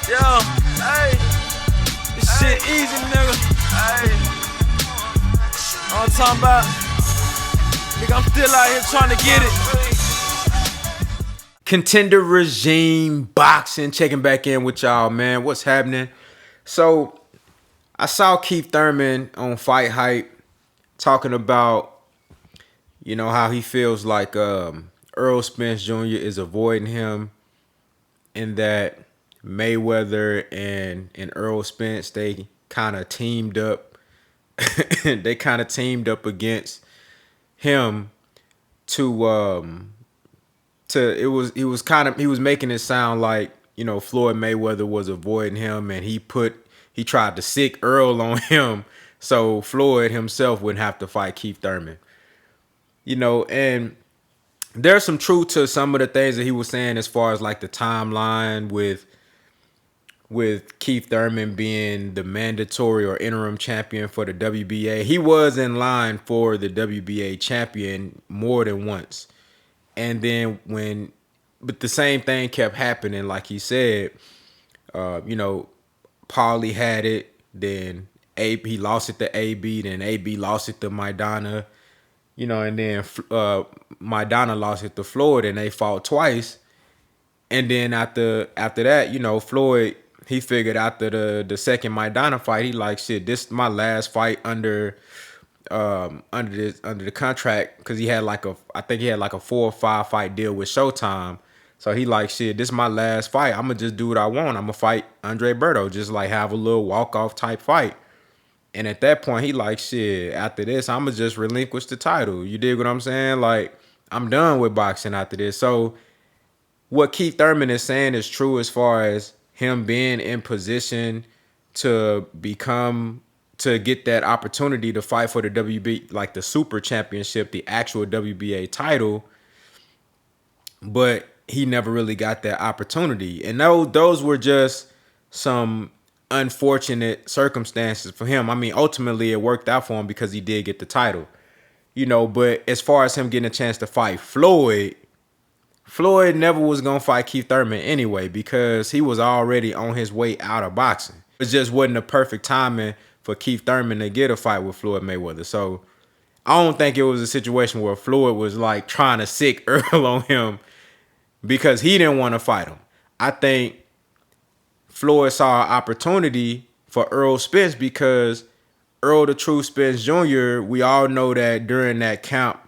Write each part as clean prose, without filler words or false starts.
Yo, hey, this shit easy, nigga. Hey, all I'm talking about, nigga, I'm still out here trying to get it. Contender Regime Boxing, checking back in with y'all, man. What's happening? So, I saw Keith Thurman on Fight Hype talking about, how he feels like Errol Spence Jr. is avoiding him, and that Mayweather and Errol Spence, they kind of teamed up. They kind of teamed up against him he was making it sound like, Floyd Mayweather was avoiding him, and he tried to sick Earl on him so Floyd himself wouldn't have to fight Keith Thurman. And there's some truth to some of the things that he was saying as far as like the timeline with Keith Thurman being the mandatory or interim champion for the WBA. He was in line for the WBA champion more than once. And then but the same thing kept happening, like he said, Paulie had it, then he lost it to AB, then AB lost it to Maidana, and then Maidana lost it to Floyd, and they fought twice. And then after that, Floyd, he figured after the second Maidana fight, he like, shit, this is my last fight under the contract, because I think he had like a 4 or 5 fight deal with Showtime. So he like, shit, this is my last fight. I'm gonna just do what I want. I'm gonna fight Andre Berto, just like have a little walk-off type fight. And at that point, he like, shit, after this, I'm gonna just relinquish the title. You dig what I'm saying? Like, I'm done with boxing after this. So what Keith Thurman is saying is true as far as him being in position to get that opportunity to fight for the WB, like the super championship, the actual WBA title. But he never really got that opportunity. And those were just some unfortunate circumstances for him. I mean, ultimately it worked out for him because he did get the title. But as far as him getting a chance to fight Floyd never was going to fight Keith Thurman anyway, because he was already on his way out of boxing. It just wasn't the perfect timing for Keith Thurman to get a fight with Floyd Mayweather. So I don't think it was a situation where Floyd was like trying to sick Earl on him because he didn't want to fight him. I think Floyd saw an opportunity for Errol Spence because Errol the True Spence Jr., we all know that during that camp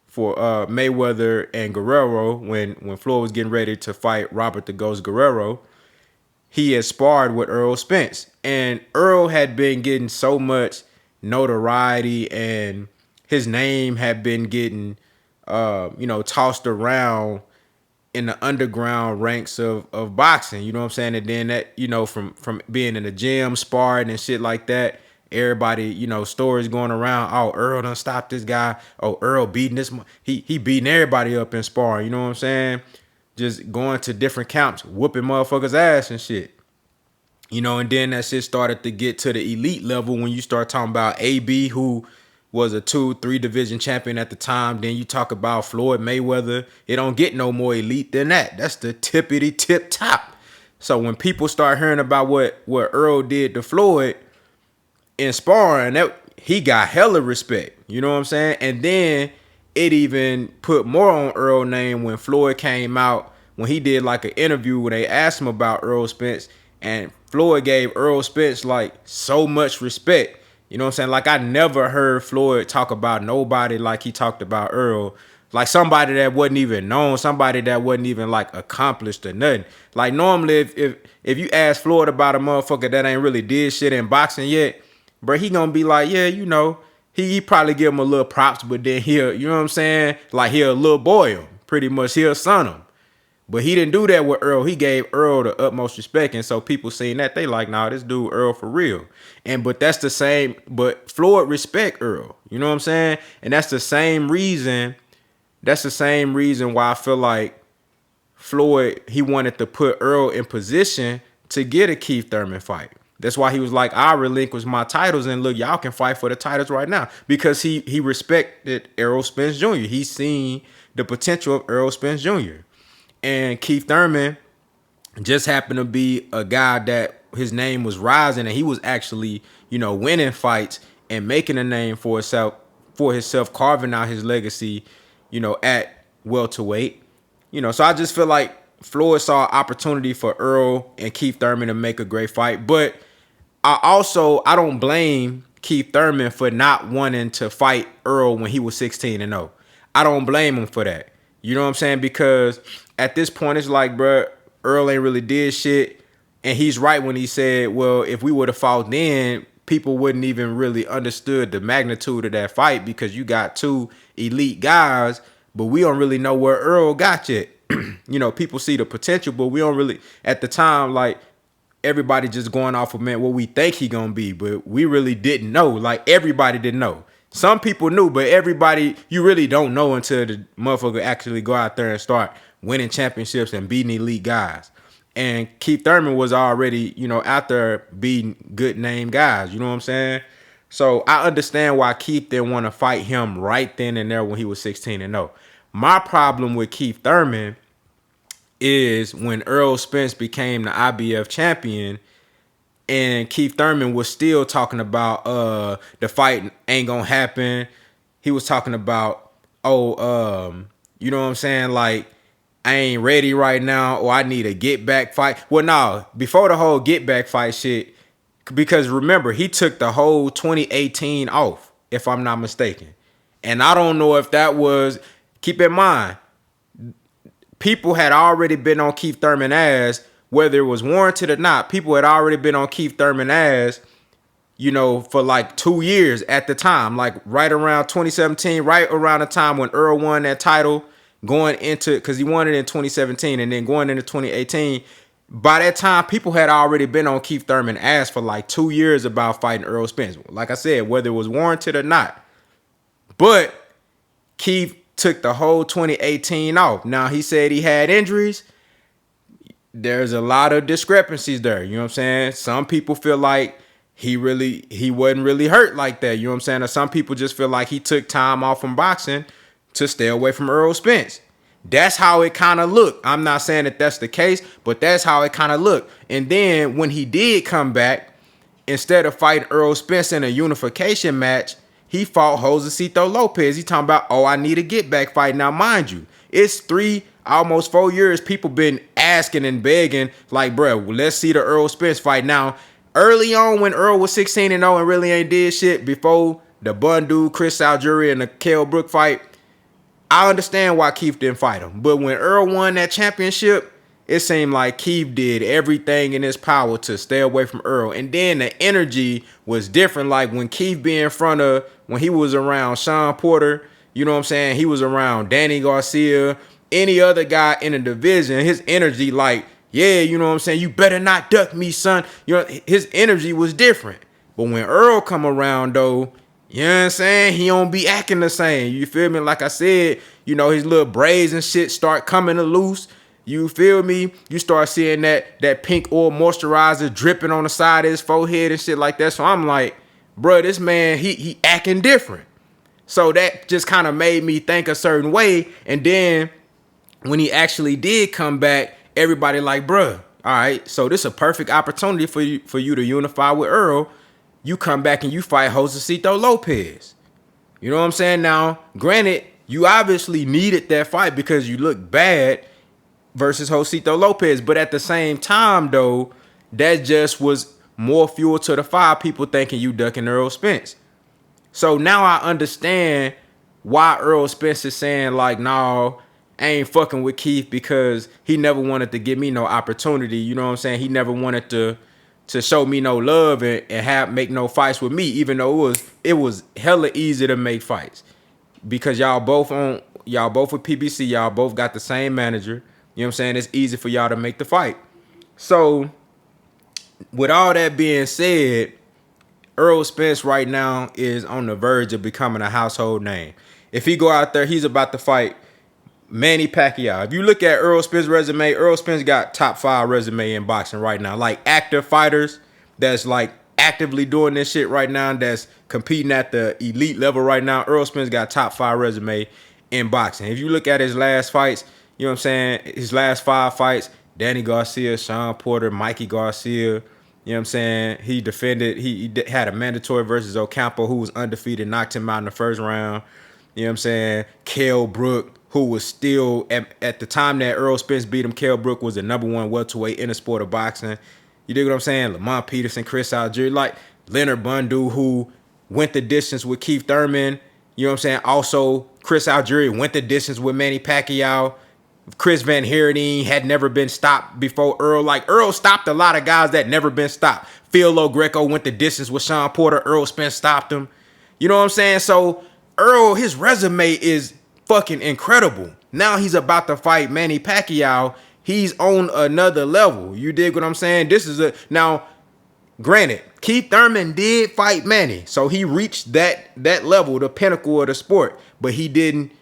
for Mayweather and Guerrero, when Floyd was getting ready to fight Robert the Ghost Guerrero, he had sparred with Errol Spence. And Earl had been getting so much notoriety, and his name had been getting, tossed around in the underground ranks of boxing. You know what I'm saying? And then that, from being in the gym, sparring and shit like that, everybody, stories going around, oh, Earl done stopped this guy. Oh, Earl beating this. He beating everybody up in sparring. You know what I'm saying? Just going to different camps, whooping motherfuckers' ass and shit. And then that shit started to get to the elite level when you start talking about AB, who was a 2-3 division champion at the time. Then you talk about Floyd Mayweather. It don't get no more elite than that. That's the tippity tip top. So when people start hearing about what Earl did to Floyd in sparring, he got hella respect. You know what I'm saying? And then it even put more on Earl's name when Floyd came out, when he did like an interview where they asked him about Errol Spence, and Floyd gave Errol Spence like so much respect. You know what I'm saying? Like, I never heard Floyd talk about nobody like he talked about Earl. Like somebody that wasn't even known, somebody that wasn't even like accomplished or nothing. Like normally if you ask Floyd about a motherfucker that ain't really did shit in boxing yet, bro, he gonna be like, yeah, he probably give him a little props, but then he'll, you know what I'm saying? Like he'll little boy him, pretty much he'll son him. But he didn't do that with Earl. He gave Earl the utmost respect. And so people seeing that, they like, nah, this dude Earl for real. But that's the same, but Floyd respect Earl. You know what I'm saying? And that's the same reason why I feel like Floyd, he wanted to put Earl in position to get a Keith Thurman fight. That's why he was like, I relinquish my titles and look, y'all can fight for the titles right now. Because he respected Errol Spence Jr. He seen the potential of Errol Spence Jr. And Keith Thurman, just happened to be a guy that his name was rising, and he was actually, winning fights and making a name for himself, carving out his legacy, at welterweight. So I just feel like Floyd saw an opportunity for Errol and Keith Thurman to make a great fight. But I don't blame Keith Thurman for not wanting to fight Errol when he was 16-0. I don't blame him for that. You know what I'm saying? Because at this point, it's like, bro, Earl ain't really did shit. And he's right when he said, well, if we would have fought then, people wouldn't even really understood the magnitude of that fight, because you got two elite guys, but we don't really know where Earl got yet. People see the potential, but we don't really, at the time, like, everybody just going off of, man, what we think he gonna be, but we really didn't know. Like, everybody didn't know. Some people knew, but everybody, you really don't know until the motherfucker actually go out there and start winning championships and beating elite guys. And Keith Thurman was already, out there beating good name guys. You know what I'm saying? So I understand why Keith didn't want to fight him right then and there when he was 16-0. My problem with Keith Thurman is when Errol Spence became the IBF champion, and Keith Thurman was still talking about the fight ain't gonna happen. He was talking about, you know what I'm saying? Like, I ain't ready right now, or I need a get back fight. Well, no, before the whole get back fight shit, because remember, he took the whole 2018 off, if I'm not mistaken. And I don't know if that was, keep in mind, people had already been on Keith Thurman ass, whether it was warranted or not. People had already been on Keith Thurman ass, for like 2 years at the time, like right around 2017, right around the time when Earl won that title, going into, because he won it in 2017 and then going into 2018. By that time, people had already been on Keith Thurman ass for like 2 years about fighting Errol Spence. Like I said, whether it was warranted or not. But Keith took the whole 2018 off. Now, he said he had injuries. There's a lot of discrepancies there. You know what I'm saying? Some people feel like he wasn't really hurt like that. You know what I'm saying? Or some people just feel like he took time off from boxing to stay away from Errol Spence. That's how it kind of looked. I'm not saying that that's the case, but that's how it kind of looked. And then when he did come back, instead of fighting Errol Spence in a unification match, he fought Josecito Lopez. He talking about, I need a get back fight. Now, mind you, it's almost 4 years. People been asking and begging, like, bro, let's see the Errol Spence fight. Now, early on when Earl was 16-0 and really ain't did shit, before the Bundu, Chris Algieri, and the Kell Brook fight, I understand why Keith didn't fight him. But when Earl won that championship, it seemed like Keith did everything in his power to stay away from Earl. And then the energy was different. Like when Keith be in front of, when he was around Sean Porter, you know what I'm saying? He was around Danny Garcia, any other guy in the division, his energy like, yeah, you know what I'm saying? You better not duck me, son. His energy was different. But when Earl come around, though, you know what I'm saying? He don't be acting the same. You feel me? Like I said, his little braids and shit start coming loose. You feel me? You start seeing that pink oil moisturizer dripping on the side of his forehead and shit like that. So I'm like, bro, this man, he acting different. So that just kind of made me think a certain way. And then when he actually did come back, everybody like, bro, all right, so this is a perfect opportunity for you to unify with Earl. You come back and you fight Josecito Lopez. You know what I'm saying? Now, granted, you obviously needed that fight because you look bad versus Josecito Lopez. But at the same time, though, that just was more fuel to the fire, people thinking you ducking Errol Spence. So now I understand why Errol Spence is saying, like, no, I ain't fucking with Keith, because he never wanted to give me no opportunity. You know what I'm saying? He never wanted to show me no love and make no fights with me, even though it was hella easy to make fights. Because y'all both with PBC, y'all both got the same manager. You know what I'm saying? It's easy for y'all to make the fight. So, with all that being said, Errol Spence right now is on the verge of becoming a household name. If he go out there, he's about to fight Manny Pacquiao. If you look at Errol Spence's resume, Errol Spence got top 5 resume in boxing right now. Like active fighters that's like actively doing this shit right now, that's competing at the elite level right now. Errol Spence got top 5 resume in boxing. If you look at his last fights, you know what I'm saying, his last 5 fights, Danny Garcia, Sean Porter, Mikey Garcia. You know what I'm saying? He defended. He had a mandatory versus Ocampo, who was undefeated, knocked him out in the first round. You know what I'm saying? Kell Brook, who was still, at the time that Errol Spence beat him, Kell Brook was the #1 welterweight in the sport of boxing. You dig what I'm saying? Lamont Peterson, Chris Algieri, like Leonard Bundu, who went the distance with Keith Thurman. You know what I'm saying? Also, Chris Algieri went the distance with Manny Pacquiao. Chris Van Heerden had never been stopped before Earl. Like, Earl stopped a lot of guys that never been stopped. Phil LoGreco went the distance with Sean Porter. Errol Spence stopped him. You know what I'm saying? So, Earl, his resume is fucking incredible. Now he's about to fight Manny Pacquiao. He's on another level. You dig what I'm saying? Now, granted, Keith Thurman did fight Manny. So he reached that level, the pinnacle of the sport. But he didn't.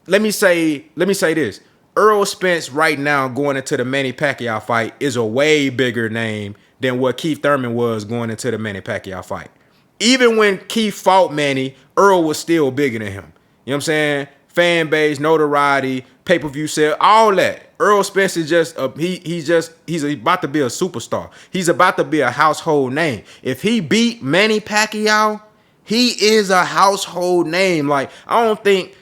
Let me say this. Errol Spence right now going into the Manny Pacquiao fight is a way bigger name than what Keith Thurman was going into the Manny Pacquiao fight. Even when Keith fought Manny, Earl was still bigger than him. You know what I'm saying? Fan base, notoriety, pay-per-view sale, all that. Errol Spence is just he's about to be a superstar. He's about to be a household name. If he beat Manny Pacquiao, he is a household name. Like, I don't think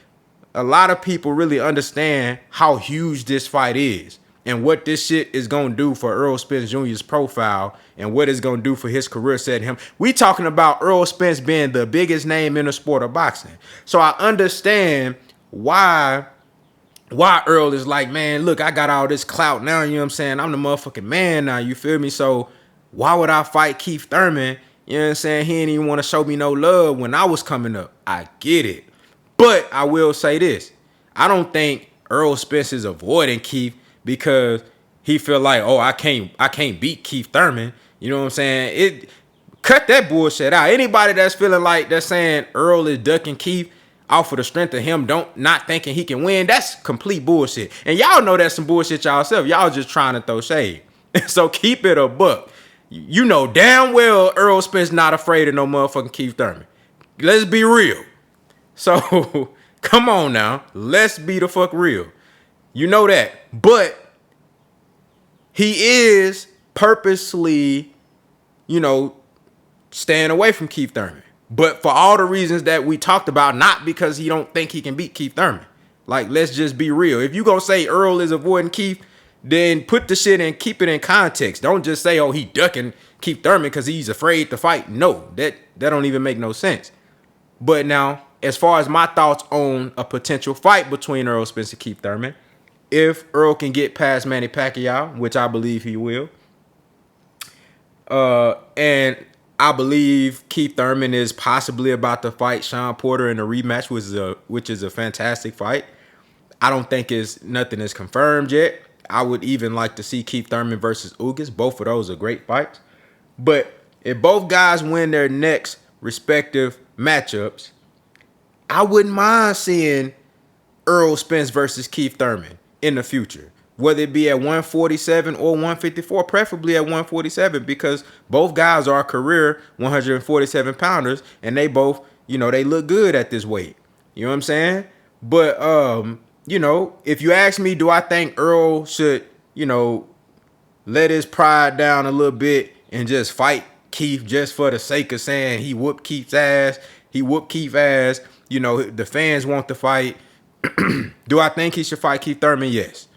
a lot of people really understand how huge this fight is and what this shit is going to do for Errol Spence Jr.'s profile and what it's going to do for his career setting him. We talking about Errol Spence being the biggest name in the sport of boxing. So I understand why Earl is like, man, look, I got all this clout now, you know what I'm saying? I'm the motherfucking man now, you feel me? So why would I fight Keith Thurman? You know what I'm saying? He didn't even want to show me no love when I was coming up. I get it. But I will say this. I don't think Errol Spence is avoiding Keith because he feel like, oh, I can't beat Keith Thurman. You know what I'm saying? Cut that bullshit out. Anybody that's feeling like they're saying Earl is ducking Keith off of the strength of him not thinking he can win, that's complete bullshit. And y'all know that's some bullshit y'all. Y'all just trying to throw shade. So keep it a buck. You know damn well Errol Spence not afraid of no motherfucking Keith Thurman. Let's be real. So, come on now. Let's be the fuck real. You know that. But he is purposely, staying away from Keith Thurman. But for all the reasons that we talked about, not because he don't think he can beat Keith Thurman. Like, let's just be real. If you gonna say Earl is avoiding Keith, then put the shit and keep it in context. Don't just say, oh, he ducking Keith Thurman because he's afraid to fight. No, that don't even make no sense. But now, as far as my thoughts on a potential fight between Errol Spence and Keith Thurman, if Earl can get past Manny Pacquiao, which I believe he will, and I believe Keith Thurman is possibly about to fight Sean Porter in a rematch, which is a fantastic fight. I don't think nothing is confirmed yet. I would even like to see Keith Thurman versus Ugas. Both of those are great fights. But if both guys win their next respective matchups, I wouldn't mind seeing Errol Spence versus Keith Thurman in the future, whether it be at 147 or 154, preferably at 147, because both guys are career 147 pounders, and they both, they look good at this weight. You know what I'm saying? But, if you ask me, do I think Earl should, let his pride down a little bit and just fight Keith just for the sake of saying he whooped Keith's ass? He whooped Keith's ass. The fans want to fight. Do I think he should fight Keith Thurman? Yes.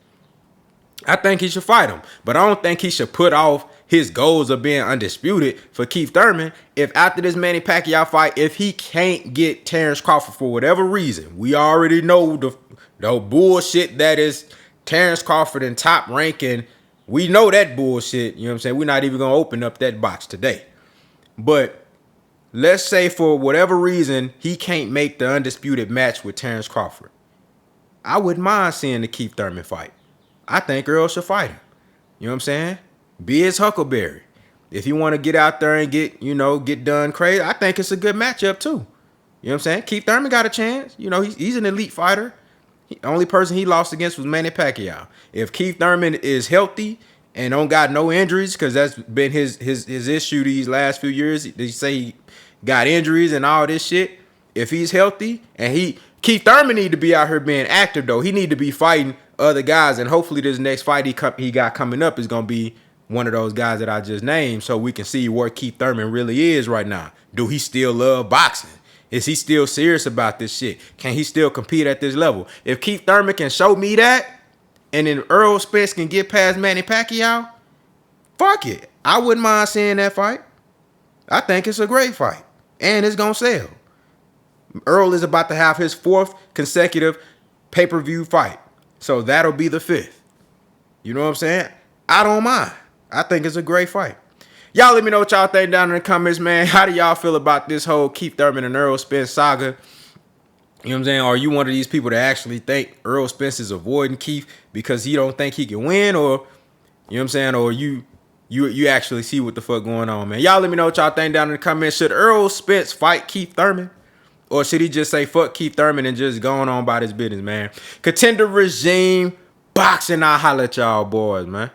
I think he should fight him. But I don't think he should put off his goals of being undisputed for Keith Thurman. If after this Manny Pacquiao fight, if he can't get Terrence Crawford for whatever reason, we already know the bullshit that is Terrence Crawford in top ranking. We know that bullshit. You know what I'm saying? We're not even going to open up that box today. But let's say for whatever reason, he can't make the undisputed match with Terrence Crawford. I wouldn't mind seeing the Keith Thurman fight. I think Earl should fight him. You know what I'm saying? Be his Huckleberry. If you want to get out there and get done crazy, I think it's a good matchup too. You know what I'm saying? Keith Thurman got a chance. He's an elite fighter. The only person he lost against was Manny Pacquiao. If Keith Thurman is healthy and don't got no injuries, because that's been his issue these last few years. They say he got injuries and all this shit. If he's healthy and Keith Thurman need to be out here being active though. He need to be fighting other guys, and hopefully this next fight he got coming up is gonna be one of those guys that I just named, so we can see where Keith Thurman really is right now. Do he still love boxing? Is he still serious about this shit? Can he still compete at this level? If Keith Thurman can show me that, and then Errol Spence can get past Manny Pacquiao, fuck it. I wouldn't mind seeing that fight. I think it's a great fight, and it's gonna sell. Errol is about to have his 4th consecutive pay-per-view fight, so that'll be the 5th. You know what I'm saying? I don't mind. I think it's a great fight. Y'all let me know what y'all think down in the comments, man. How do y'all feel about this whole Keith Thurman and Errol Spence saga? You know what I'm saying? Are you one of these people that actually think Errol Spence is avoiding Keith because he don't think he can win? Or, you know what I'm saying? Or you actually see what the fuck going on, man. Y'all let me know what y'all think down in the comments. Should Errol Spence fight Keith Thurman? Or should he just say fuck Keith Thurman and just going on about his business, man? Contender regime, boxing, I'll holler at y'all boys, man.